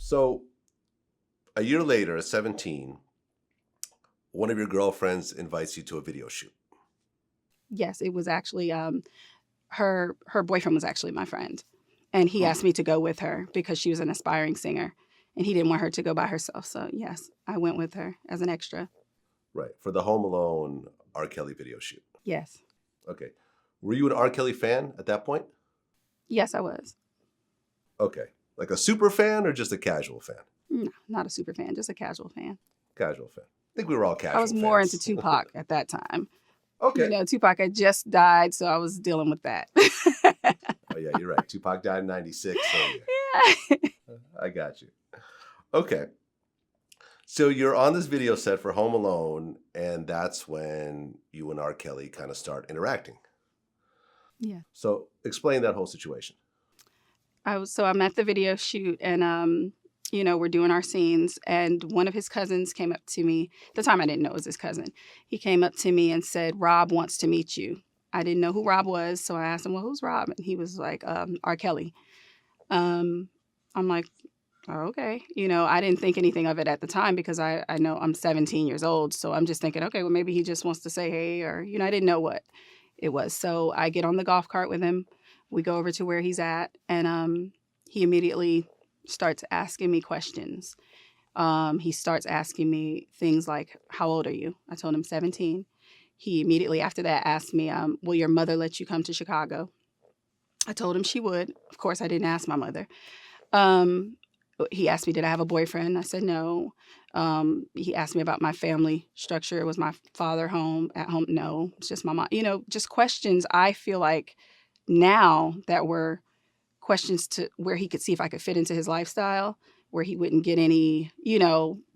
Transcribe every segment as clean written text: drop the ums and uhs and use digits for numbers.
So a year later, at 17, one of your girlfriends invites you to a video shoot. Yes, it was actually her boyfriend was actually my friend, and he Hmm. asked me to go with her because she was an aspiring singer, and he didn't want her to go by herself. So yes, I went with her as an extra. Right. For the Home Alone R. Kelly video shoot. Yes, Okay. Were you an R. Kelly fan at that point? yes, I was. Okay. Like a super fan or just a casual fan? No, not a super fan, just a casual fan. Casual fan. I think we were all I was casual more into fans. Tupac at that time. Okay. Tupac had just died, so I was dealing with that. Oh, yeah, you're right. Tupac died in 96. So, Yeah. yeah, I got you. Okay. So you're on this video set for Home Alone, and that's when you and R. Kelly kind of start interacting. Yeah. So explain that whole situation. I'm at the video shoot and we're doing our scenes and one of his cousins came up to me. At the time I didn't know it was his cousin. He came up to me and said, "Rob wants to meet you." I didn't know who Rob was, so I asked him, "Well, who's Rob?" And he was like, R. Kelly. Um, I'm like, "Oh, okay." I didn't think anything of it at the time because I know I'm 17 years old. So I'm just thinking, okay, well, maybe he just wants to say hey, or, I didn't know what it was. So I get on the golf cart with him. We go over to where he's at, and he immediately starts asking me questions. He starts asking me things like, "How old are you?" I told him 17. He immediately after that asked me, "Will your mother let you come to Chicago?" I told him she would. Of course, I didn't ask my mother. Um, he asked me, did I have a boyfriend? I said no. He asked me about my family structure. Was my father home at home? No, it's just my mom. Just questions I feel like now that were questions to where he could see if I could fit into his lifestyle, where he wouldn't get any,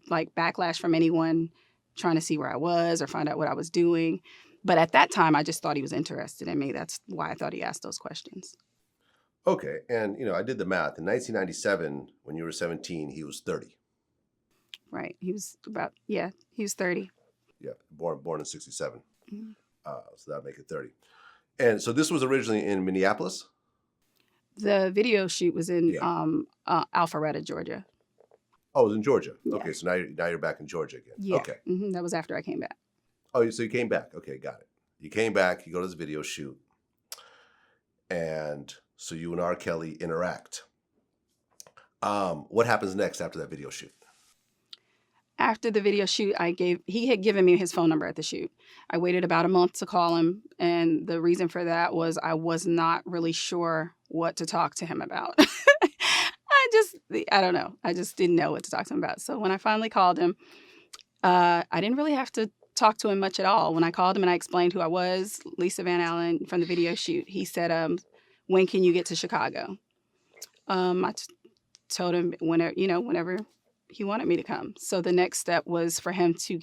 like backlash from anyone trying to see where I was or find out what I was doing. But at that time, I just thought he was interested in me. That's why I thought he asked those questions. Okay. And, I did the math. In 1997, when you were 17, he was 30. Right. He was 30. Yeah. Born in 67. Mhm. So that'd make it 30. And so this was originally in Minneapolis? The video shoot was in Yeah. Alpharetta, Georgia. Oh, it was in Georgia. Yeah. Okay. So now you're back in Georgia again. Yeah. Okay. That was after I came back. Oh, so you came back. Okay. Got it. You came back, you go to this video shoot. And so you and R. Kelly interact. What happens next after that video shoot? After the video shoot, he had given me his phone number at the shoot. I waited about a month to call him, and the reason for that was I was not really sure what to talk to him about. I don't know. I just didn't know what to talk to him about. So when I finally called him, I didn't really have to talk to him much at all. When I called him and I explained who I was, Lisa Van Allen from the video shoot, he said, "When can you get to Chicago?" I told him whenever he wanted me to come. So the next step was for him to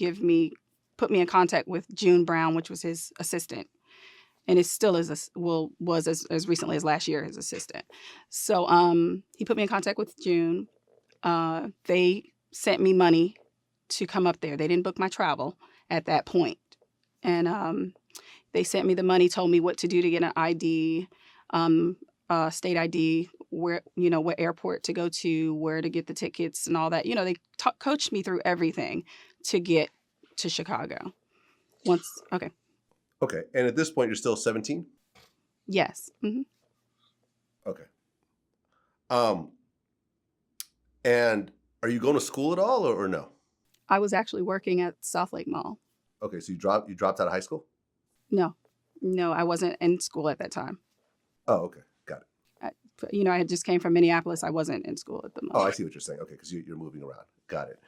put me in contact with June Brown, which was his assistant. And it still was as recently as last year his assistant. So he put me in contact with June. They sent me money to come up there. They didn't book my travel at that point. And they sent me the money, told me what to do to get an ID, state ID, where, what airport to go to, where to get the tickets and all that. They coached me through everything to get to Chicago. Okay. Okay. And at this point, you're still 17? Yes. Mm-hmm. Okay. And are you going to school at all or no? I was actually working at South Lake Mall. Okay. So you dropped out of high school? No, I wasn't in school at that time. Oh, okay. Got it. I had just came from Minneapolis. I wasn't in school at the Oh, I moment. see what you're saying. Okay. Because you're moving around. Got it.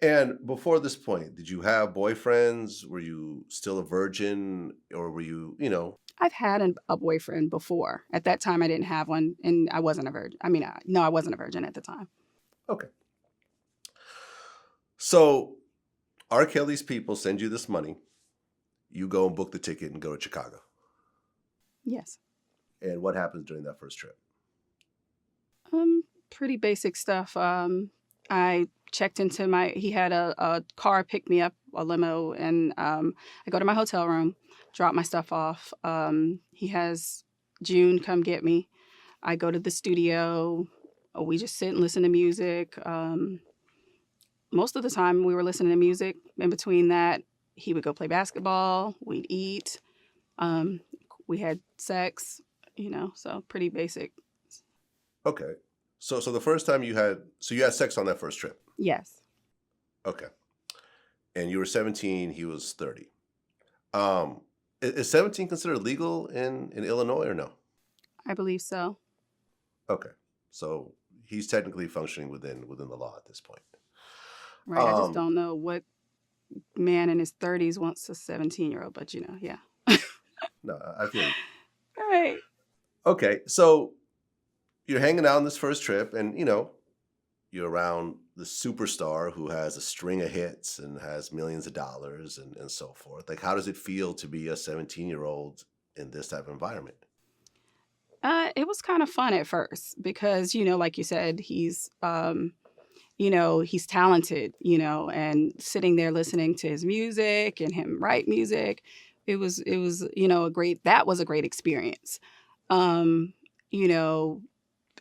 And before this point, did you have boyfriends? Were you still a virgin or were you, I've had a boyfriend before. At that time, I didn't have one, and I wasn't a virgin. I mean, no, I wasn't a virgin at the time. Okay. So R. Kelly's people send you this money. You go and book the ticket and go to Chicago. Yes. And what happens during that first trip? Pretty basic stuff. I checked into he had a car pick me up, a limo, and I go to my hotel room, drop my stuff off. He has June come get me. I go to the studio. We just sit and listen to music. Most of the time we were listening to music. In between that, he would go play basketball. We'd eat. Um, we had sex, so pretty basic. Okay. So the first time you had sex on that first trip. Yes, Okay. And you were 17, he was 30. Is 17 considered legal in Illinois or no? I believe so. Okay. So he's technically functioning within the law at this point. Right. I just don't know what man in his 30s wants a 17-year-old, but yeah. No, I feel you. All right. Okay. So you're hanging out on this first trip and, you're around the superstar who has a string of hits and has millions of dollars and so forth. Like, how does it feel to be a 17-year-old in this type of environment? It was kind of fun at first because, like you said, he's talented, and sitting there listening to his music and him write music. It was, that was a great experience. Um, you know,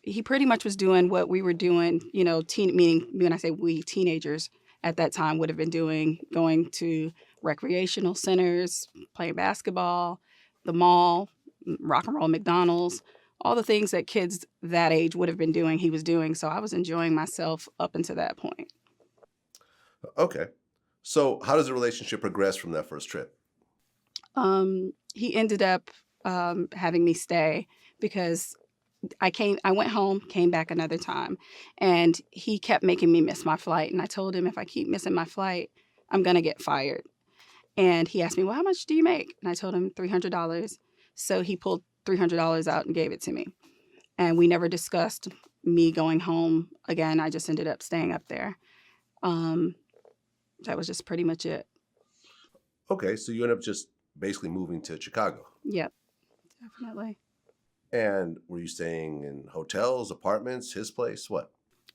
he pretty much was doing what we were doing, meaning when I say we, teenagers at that time would have been doing, going to recreational centers, playing basketball, the mall, rock and roll McDonald's, all the things that kids that age would have been doing, he was doing. So I was enjoying myself up until that point. Okay. So how does the relationship progress from that first trip? He ended up having me stay because I went home, came back another time, and he kept making me miss my flight. And I told him if I keep missing my flight, I'm going to get fired. And he asked me, well, how much do you make? And I told him $300. So he pulled $300 out and gave it to me. And we never discussed me going home again. I just ended up staying up there. That was just pretty much it. Okay. So you end up just basically moving to Chicago. Yep, definitely. And were you staying in hotels, apartments, his place? What?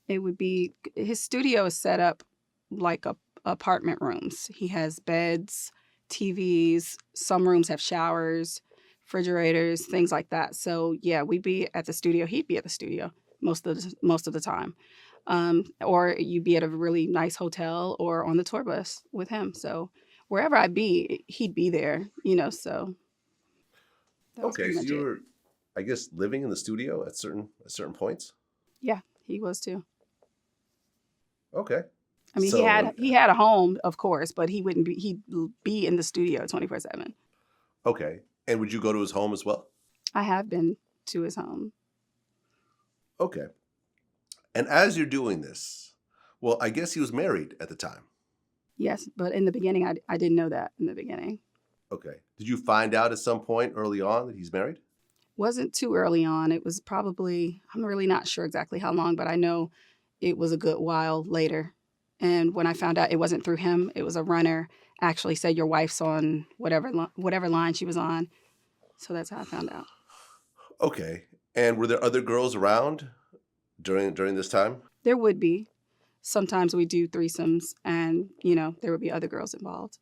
It would be, his studio is set up like apartment rooms. He has beds, TVs, some rooms have showers, refrigerators, things like that. So yeah, we'd be at the studio. He'd be at the studio most of the time. Or you'd be at a really nice hotel or on the tour bus with him. So wherever I'd be, he'd be there, so that was Okay. pretty So much you it. were, I guess, living in the studio at certain points. Yeah, he was too. Okay. I mean, he So had he had a home, of course, but he'd be in the studio 24/7. okay. And would you go to his home as well? I have been to his home. Okay. And as you're doing this, well, I guess he was married at the time. Yes, but in the beginning, I didn't know that in the beginning. Okay. Did you find out at some point early on that he's married? Wasn't too early on. It was probably, I'm really not sure exactly how long, but I know it was a good while later. And when I found out it wasn't through him, it was a runner actually said your wife's on whatever line she was on. So that's how I found out. Okay. And were there other girls around during this time? There would be. Sometimes we do threesomes and, there would be other girls involved.